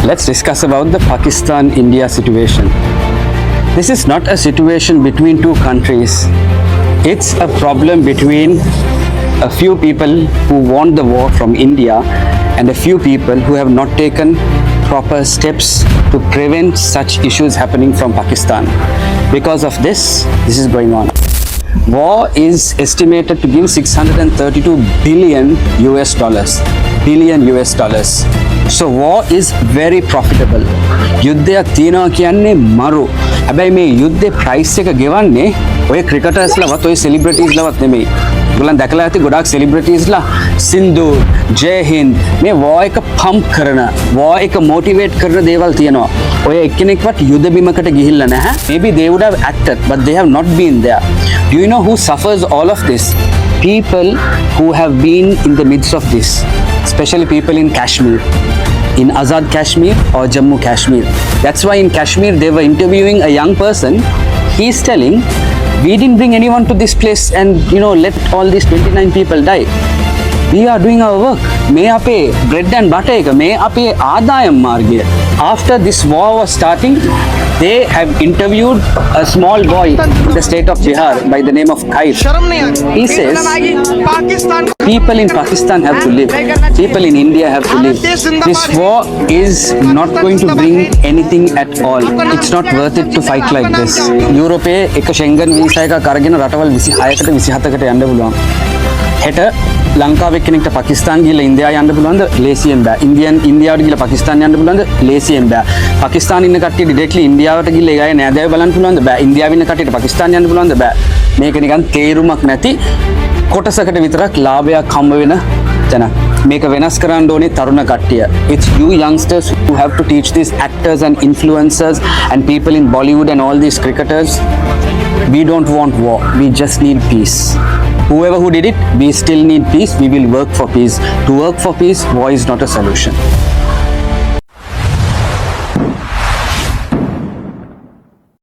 Let's discuss about the Pakistan-India situation. This is not a situation between two countries. It's a problem between a few people who want the war from India and a few people who have not taken proper steps to prevent such issues happening from Pakistan. Because of this is going on. War is estimated to give 632 billion US dollars. So war is very profitable. යුද්ධයක් තියනවා කියන්නේ මරු. හැබැයි මේ යුද්ධේ price එක ගෙවන්නේ ඔය ක්‍රිකටර්ස්ලවත් ඔය සෙලිබ්‍රිටිස්ලවත් නෙමෙයි. ඔයගොල්ලන් දැකලා ඇති ගොඩාක් සෙලිබ්‍රිටිස්ලා සින්දු, ජය හින්ද් මේ war එක පම්ප් කරන, war එක මොටිවේට් කරන දේවල් තියෙනවා. ඔය එක්කෙනෙක්වත් යුද බිමකට ගිහිල්ලා නැහැ. Maybe they would have acted but they have not been there. Do you know who suffers all of this? People who have been in the midst of this, especially people in Kashmir, in Azad Kashmir or Jammu Kashmir. That's why in Kashmir they were interviewing a young person. He's telling, we didn't bring anyone to this place and let all these 29 people die. We are doing our work. මේ අපේ bread and butter එක, මේ අපේ ආදායම් මාර්ගය. After this war was starting, they have interviewed a small boy in the state of Bihar by the name of Khair. He says, people in Pakistan have to live. People in India have to live. This war is not going to bring anything at all. It's not worth it to fight like this. යුරෝපයේ එක Schengen visa එකක් අරගෙන රටවල් 26කට 27කට යන්න පුළුවන්. හෙට ලංකාවේ කෙනෙක්ට පාකිස්තාන් ගිහලා ඉන්දියාව යන්න පුළුවන්ද? ලේසියෙන් බෑ. ඉන්දියාවට ගිහලා පාකිස්තාන් යන්න පුළුවන්ද? ලේසියෙන් බෑ. පාකිස්තාන ඉන්න කට්ටිය ඩිරෙක්ට්ලි ඉන්දියාවට ගිහලා ඒ අය නෑදෑයෝ බලන්න පුළුවන්ද? බෑ. ඉන්දියාවේ ඉන්න කට්ටියට පාකිස්තාන් යන්න පුළුවන්ද? බෑ. මේක නිකන් තේරුමක් නැති කොටසකට විතරක් ලාභයක් හම්බ වෙන තැනක්. මේක වෙනස් කරන්න ඕනේ තරුණ කට්ටිය. It's you youngsters who have to teach these actors and influencers and people in Bollywood and all these cricketers. We don't want war. We just need peace. Whoever who did it, we still need peace. We will work for peace. To work for peace, war is not a solution.